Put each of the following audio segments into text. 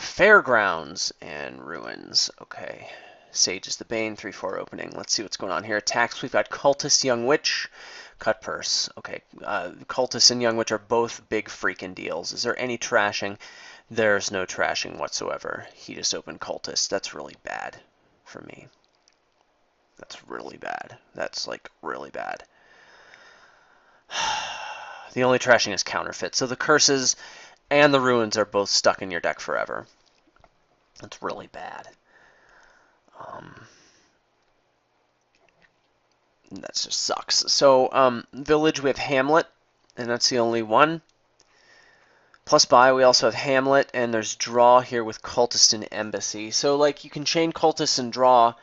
Fairgrounds and Ruins. Okay. Sage is the Bane, 3/4 opening. Let's see what's going on here. Attacks, we've got Cultist, Young Witch, Cut Purse. Okay, Cultist and Young Witch are both big freaking deals. Is there any trashing? There's no trashing whatsoever. He just opened Cultist. That's really bad for me. That's really bad. That's like really bad. The only trashing is Counterfeit. So the Curses and the Ruins are both stuck in your deck forever. That's really bad. That just sucks. So, Village, we have Hamlet, and that's the only one. Plus buy, we also have Hamlet, and there's Draw here with Cultist and Embassy. So, like, you can chain Cultist and Draw,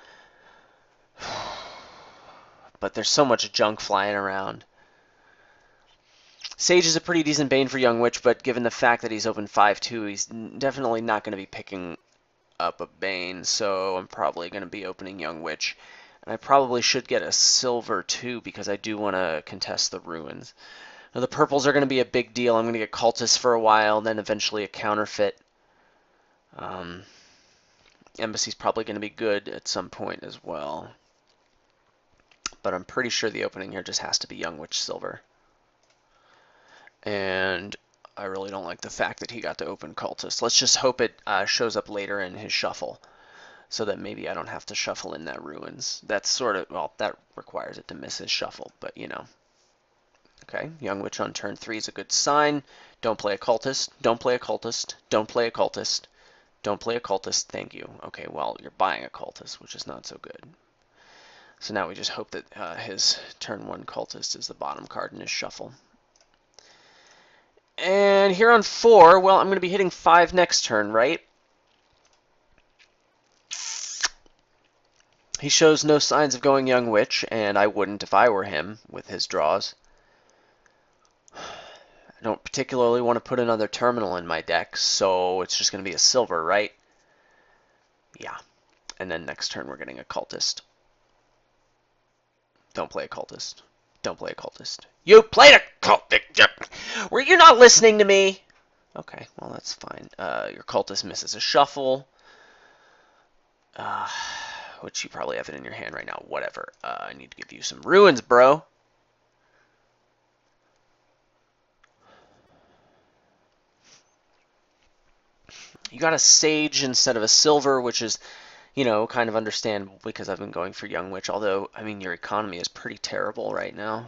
but there's so much junk flying around. Sage is a pretty decent Bane for Young Witch, but given the fact that he's open 5/2, he's definitely not going to be picking up a Bane, so I'm probably going to be opening Young Witch. And I probably should get a silver too, because I do want to contest the Ruins. Now, the purples are going to be a big deal. I'm going to get Cultist for a while, then eventually a Counterfeit. Embassy's probably going to be good at some point as well. But I'm pretty sure the opening here just has to be Young Witch Silver. And I really don't like the fact that he got to open Cultist. Let's just hope it shows up later in his shuffle, so that maybe I don't have to shuffle in that Ruins. That's sort of, well, that requires it to miss his shuffle, but you know. Okay, Young Witch on turn 3 is a good sign. Don't play a Cultist, don't play a Cultist, don't play a Cultist, don't play a Cultist, thank you. Okay, well, you're buying a Cultist, which is not so good. So now we just hope that his turn 1 Cultist is the bottom card in his shuffle. And here on 4, well, I'm going to be hitting 5 next turn, right? He shows no signs of going Young Witch, and I wouldn't if I were him with his draws. I don't particularly want to put another terminal in my deck, so it's just going to be a silver, right? Yeah. And then next turn we're getting a Cultist. Don't play a Cultist. Don't play a Cultist. You played a Cultist! Were you not listening to me? Okay, well that's fine. Your Cultist misses a shuffle. Which you probably have it in your hand right now. Whatever. I need to give you some Ruins, bro. You got a Sage instead of a Silver, which is, you know, kind of understandable because I've been going for Young Witch. Although, I mean, your economy is pretty terrible right now.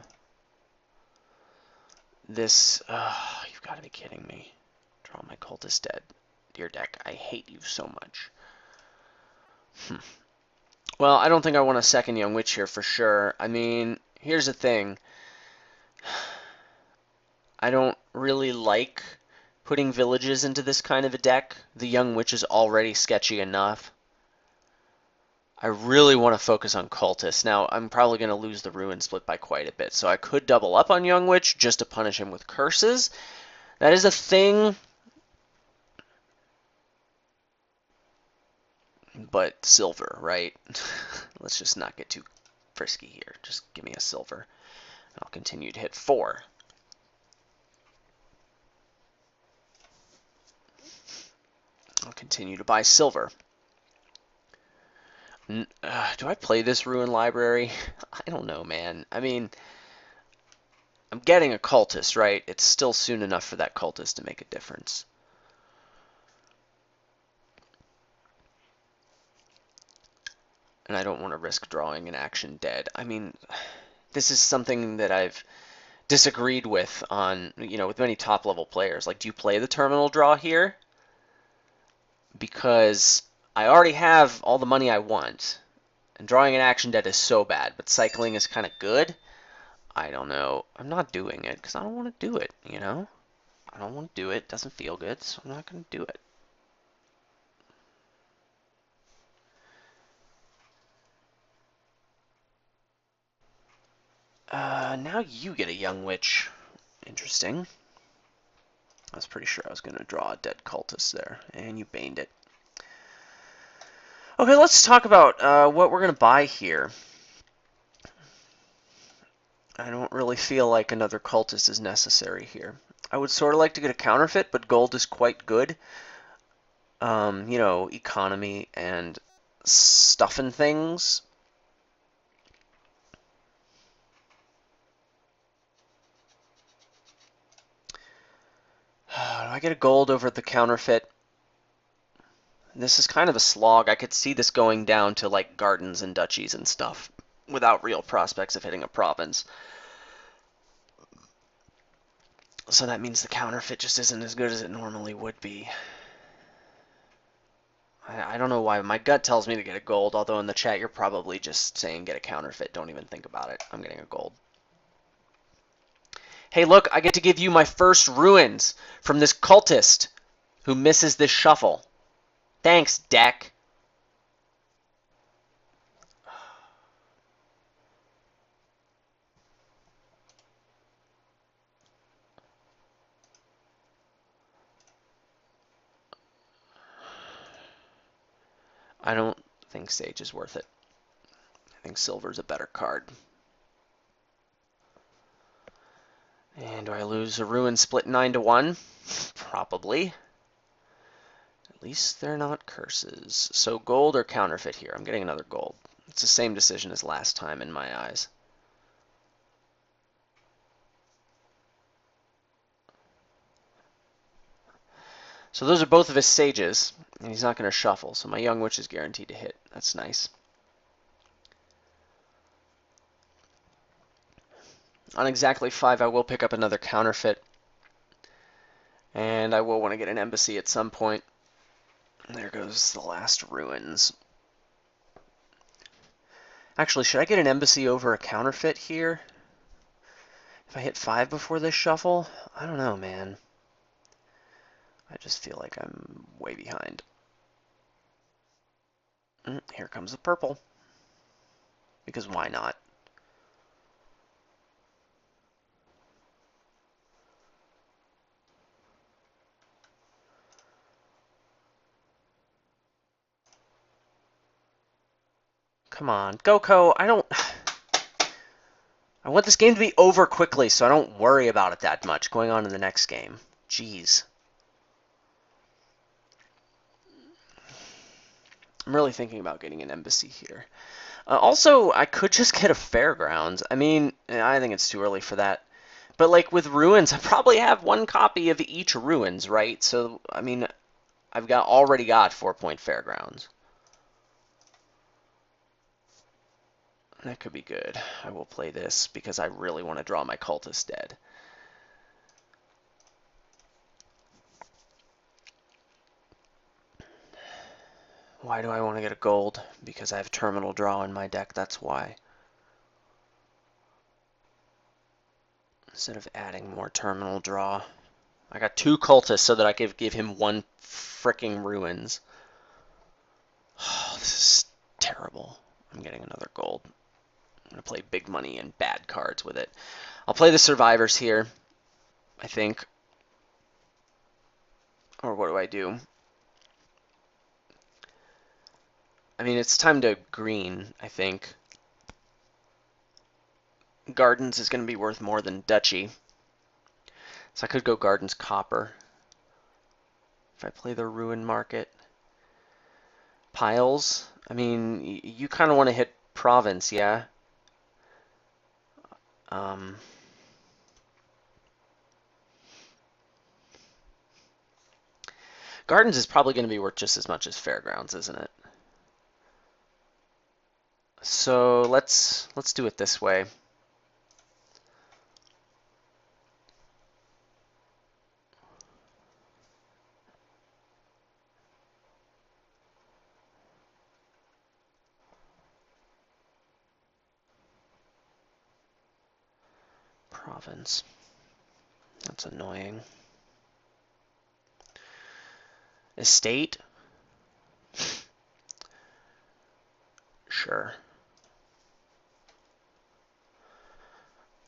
This, you've got to be kidding me. Draw my Cultist dead. Dear deck, I hate you so much. Well, I don't think I want a second Young Witch here for sure. I mean, here's the thing. I don't really like putting villages into this kind of a deck. The Young Witch is already sketchy enough. I really want to focus on Cultist. Now, I'm probably going to lose the Ruin split by quite a bit, so I could double up on Young Witch just to punish him with curses. That is a thing. But silver, right? Let's just not get too frisky here. Just give me a silver. I'll continue to hit 4. I'll continue to buy silver. Do I play this Ruin Library? I don't know, man. I mean, I'm getting a Cultist, right? It's still soon enough for that Cultist to make a difference. And I don't want to risk drawing an action dead. I mean, this is something that I've disagreed with on, you know, with many top-level players. Like, do you play the terminal draw here? Because I already have all the money I want, and drawing an action dead is so bad, but cycling is kind of good. I don't know. I'm not doing it because I don't want to do it, you know? I don't want to do it. It doesn't feel good, so I'm not going to do it. Now you get a Young Witch. Interesting. I was pretty sure I was going to draw a dead Cultist there, and you baned it. Okay, let's talk about what we're going to buy here. I don't really feel like another Cultist is necessary here. I would sort of like to get a Counterfeit, but gold is quite good. you know, economy and stuff and things. Do I get a gold over the counterfeit? This is kind of a slog. I could see this going down to like gardens and duchies and stuff without real prospects of hitting a province. So that means the counterfeit just isn't as good as it normally would be. I don't know why. My gut tells me to get a gold, although in the chat you're probably just saying get a counterfeit. Don't even think about it. I'm getting a gold. Hey, look, I get to give you my first ruins from this cultist who misses this shuffle. Thanks, deck. I don't think Sage is worth it. I think Silver's a better card. And do I lose a ruin split 9-1? Probably. At least they're not curses. So gold or counterfeit here? I'm getting another gold. It's the same decision as last time in my eyes. So those are both of his sages, and he's not going to shuffle. So my young witch is guaranteed to hit. That's nice. On exactly 5, I will pick up another counterfeit. And I will want to get an embassy at some point. There goes the last ruins. Actually, should I get an embassy over a counterfeit here? If I hit 5 before this shuffle? I don't know, man. I just feel like I'm way behind. Here comes the purple. Because why not? Come on, Goko, I want this game to be over quickly so I don't worry about it that much going on in the next game. Jeez. I'm really thinking about getting an embassy here. Also, I could just get a fairgrounds. I mean, I think it's too early for that. But like with ruins, I probably have one copy of each ruins, right? So, I mean, I've already got 4-point fairgrounds. That could be good. I will play this because I really want to draw my cultist dead. Why do I want to get a gold? Because I have terminal draw in my deck, that's why. Instead of adding more terminal draw. I got 2 cultists so that I could give him 1 fricking ruins. Oh, this is terrible. I'm getting another gold. I'm going to play big money and bad cards with it. I'll play the survivors here, I think. Or what do I do? I mean, it's time to green, I think. Gardens is going to be worth more than Duchy. So I could go Gardens Copper. If I play the Ruin Market. Piles. I mean, you kind of want to hit Province, yeah? Gardens is probably going to be worth just as much as Fairgrounds, isn't it? So let's do it this way. Province. That's annoying. Estate? Sure.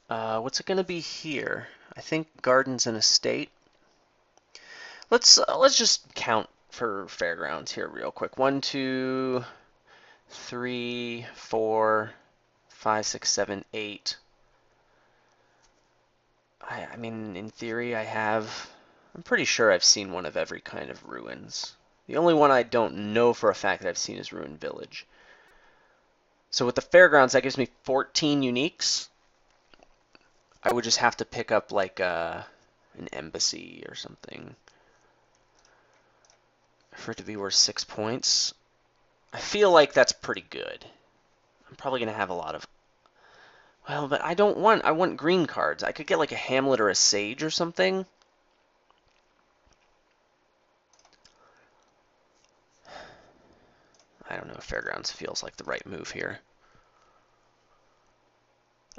What's it going to be here? I think Gardens and Estate. Let's just count for Fairgrounds here real quick. 1, 2, 3, 4, 5, 6, 7, 8. I mean, in theory, I'm pretty sure I've seen one of every kind of ruins. The only one I don't know for a fact that I've seen is Ruined Village. So with the fairgrounds, that gives me 14 uniques. I would just have to pick up like an embassy or something for it to be worth 6 points. I feel like that's pretty good. I'm probably going to have a lot of... Well, but I want green cards. I could get like a Hamlet or a Sage or something. I don't know if Fairgrounds feels like the right move here.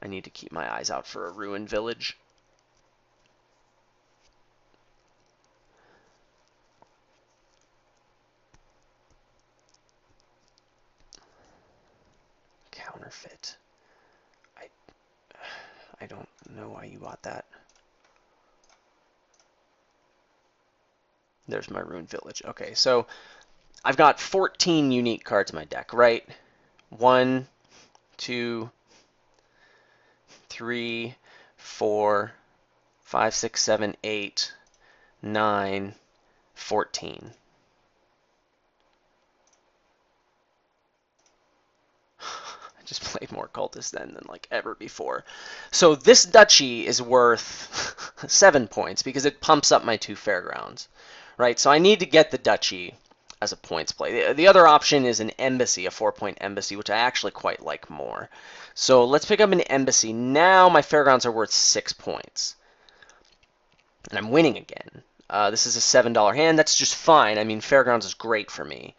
I need to keep my eyes out for a Ruined Village. Counterfeit. I don't know why you bought that. There's my Ruined Village. Okay, so I've got 14 unique cards in my deck, right? 1, 2, 3, 4, 5, 6, 7, 8, 9, 14. I just played more cultists then than like ever before. So this duchy is worth 7 points because it pumps up my 2 fairgrounds, right? So I need to get the duchy as a points play. The other option is an embassy, a 4-point embassy, which I actually quite like more. So let's pick up an embassy. Now my fairgrounds are worth 6 points. And I'm winning again. This is a $7 hand. That's just fine. I mean, fairgrounds is great for me.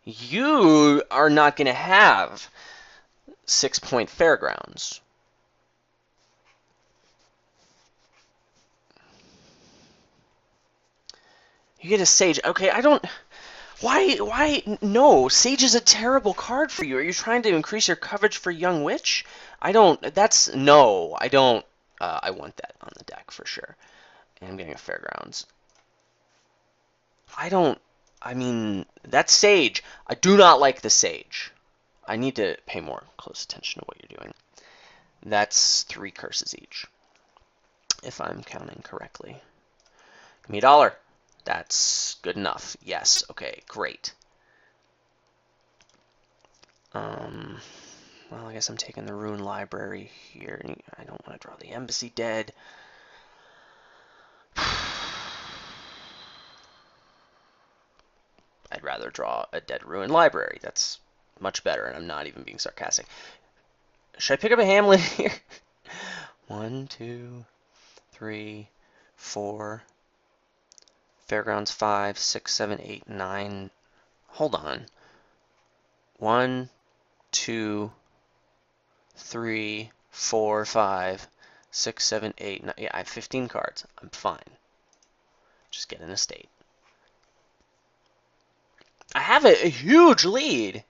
You are not going to have 6-point fairgrounds. You get a Sage. Okay, I don't... Why? No, Sage is a terrible card for you. Are you trying to increase your coverage for Young Witch? I don't... That's... No, I don't... I want that on the deck for sure. And I'm getting a Fairgrounds. I mean, that's Sage. I do not like the Sage. I need to pay more close attention to what you're doing. That's 3 curses each, if I'm counting correctly. Give me $1. That's good enough. Yes. Okay, great. Well, I guess I'm taking the Rune Library here. I don't want to draw the Embassy dead. I'd rather draw a dead Rune Library. That's much better, and I'm not even being sarcastic. Should I pick up a Hamlet here? 1, 2, 3, 4. Fairgrounds 5, 6, 7, 8, 9. Hold on. 1, 2, 3, 4, 5, 6, 7, 8, 9. Yeah, I have 15 cards. I'm fine. Just get an estate. I have a huge lead.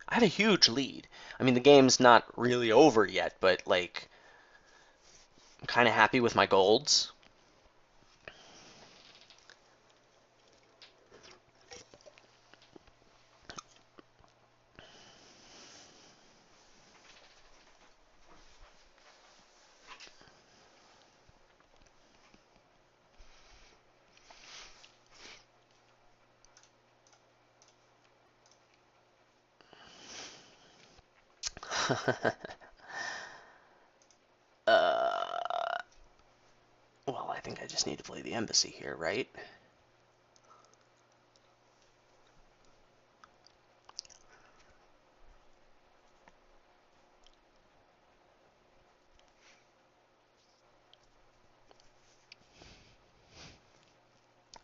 I have a huge lead. I mean, the game's not really over yet, but, like, I'm kind of happy with my golds. Well, I think I just need to play the Embassy here, right?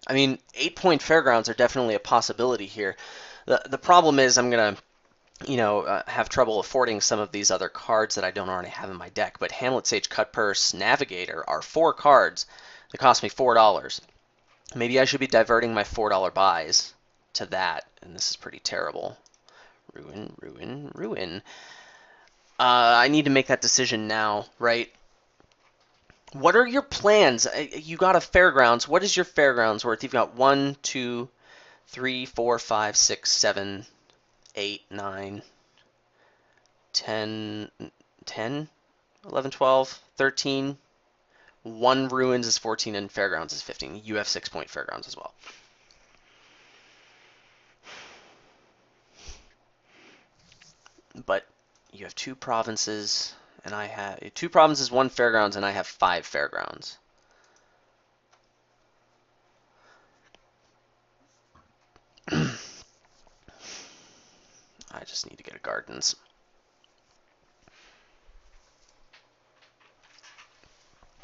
I mean, 8-point Fairgrounds are definitely a possibility here. The problem is I'm going to have trouble affording some of these other cards that I don't already have in my deck. But Hamlet, Sage, Cutpurse, Navigator are 4 cards that cost me $4. Maybe I should be diverting my $4 buys to that, and this is pretty terrible. Ruin, ruin, ruin. I need to make that decision now, right? What are your plans? You got a Fairgrounds. What is your Fairgrounds worth? You've got 1, 2, 3, 4, 5, 6, 7, 8, 9, 10, 10, 11, 12, 13. 1 Ruins is 14 and Fairgrounds is 15. You have 6-point Fairgrounds as well. but you have 2 provinces, and I have 2 provinces, 1 fairgrounds, and I have 5 fairgrounds. I just need to get a gardens.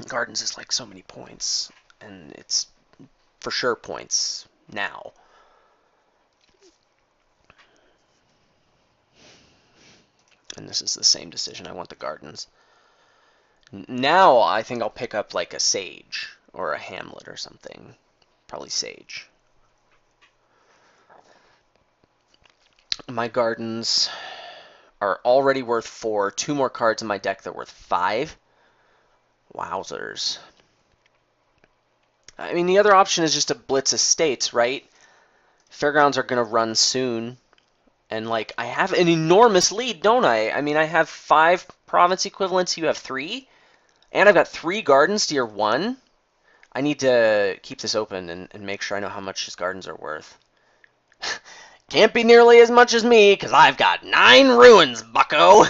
Gardens is like so many points, and it's for sure points now. And this is the same decision. I want the gardens. Now I think I'll pick up like a sage or a hamlet or something. Probably sage. My gardens are already worth 4. 2 more cards in my deck that are worth 5. Wowzers. I mean, the other option is just to blitz estates, right? Fairgrounds are going to run soon. And, like, I have an enormous lead, don't I? I mean, I have 5 province equivalents. You have 3. And I've got 3 gardens to your 1. I need to keep this open and make sure I know how much his gardens are worth. Can't be nearly as much as me, because I've got 9 ruins, bucko!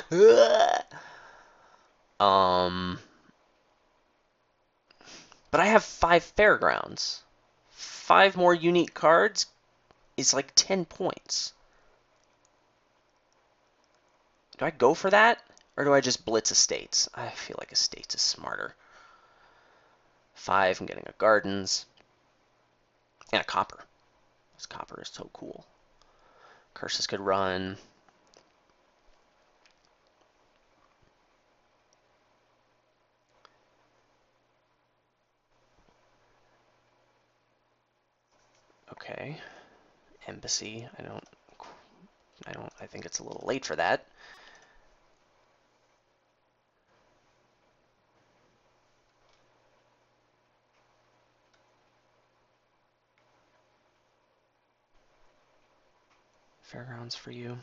But I have 5 fairgrounds. 5 more unique cards is like 10 points. Do I go for that? Or do I just blitz estates? I feel like estates is smarter. 5, I'm getting a gardens. And a copper. This copper is so cool. Curses could run. Okay. Embassy. I think it's a little late for that. Fairgrounds for you.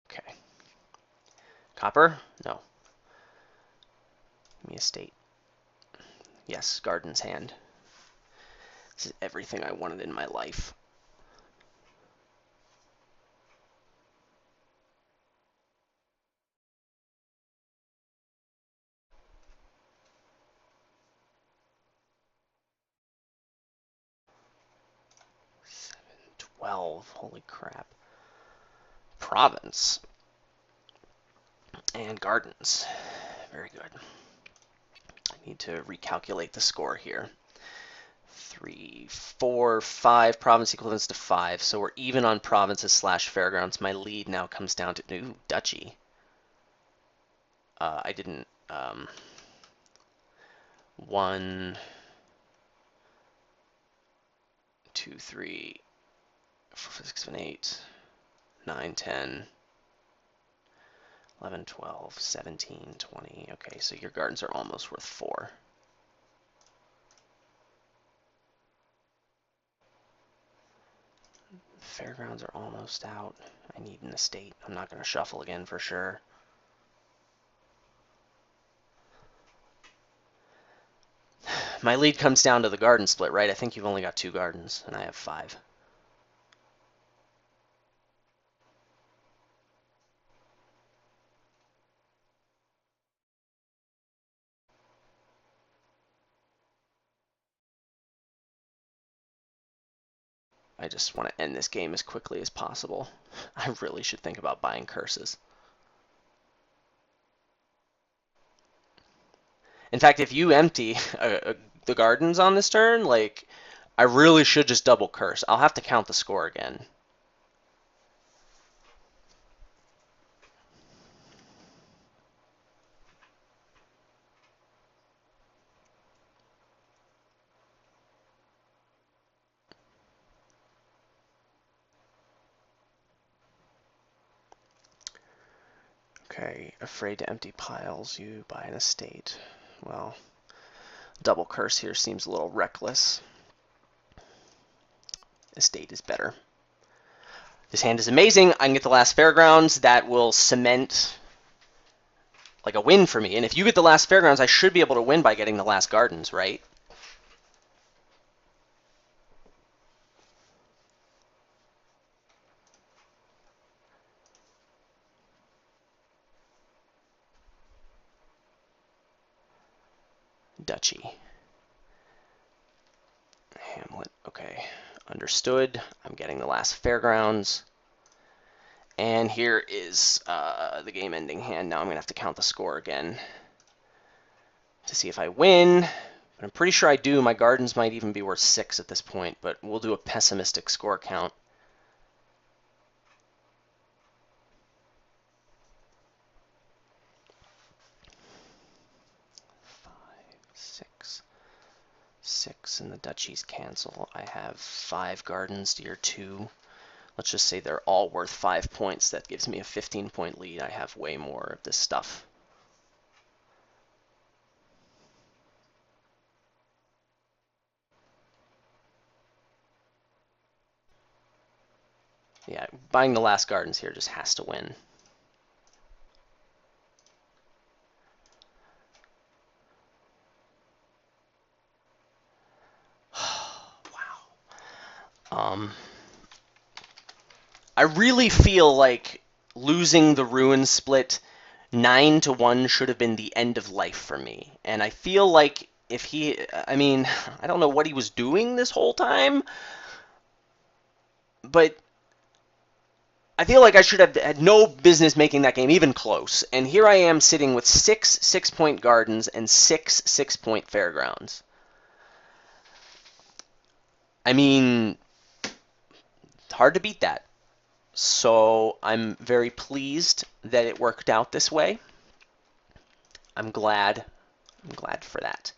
Okay. Copper? No. Give me a state. Yes, Garden's Hand. This is everything I wanted in my life. Holy crap. Province. And gardens. Very good. I need to recalculate the score here. 3, 4, 5 province equivalents to 5. So we're even on provinces / fairgrounds. My lead now comes down to ooh, duchy. I didn't 1, 2, 3, 4, 6, 7, 8, 9, 10, 11, 12, 17, 20. Okay, so your gardens are almost worth 4. Fairgrounds are almost out. I need an estate. I'm not going to shuffle again for sure. My lead comes down to the garden split, right? I think you've only got 2 gardens, and I have 5. I just want to end this game as quickly as possible. I really should think about buying curses. In fact, if you empty the gardens on this turn, like, I really should just double curse. I'll have to count the score again. Okay, afraid to empty piles, you buy an estate. Well, double curse here seems a little reckless. Estate is better. This hand is amazing. I can get the last fairgrounds. That will cement like a win for me. And if you get the last fairgrounds, I should be able to win by getting the last gardens, right? duchy. Hamlet, okay, understood. I'm getting the last fairgrounds. And here is the game-ending hand. Now I'm going to have to count the score again to see if I win. But I'm pretty sure I do. My gardens might even be worth 6 at this point, but we'll do a pessimistic score count. Six, and the duchies cancel. I have 5 gardens to your 2. Let's just say they're all worth 5 points. That gives me a 15-point lead. I have way more of this stuff. Yeah, buying the last gardens here just has to win. Wow. I really feel like losing the ruin split 9-1 should have been the end of life for me. And I feel like if he, I mean, I don't know what he was doing this whole time, but I feel like I should have had no business making that game even close. And here I am sitting with 6 6-point gardens and 6 6-point fairgrounds. I mean, hard to beat that. So I'm very pleased that it worked out this way. I'm glad for that.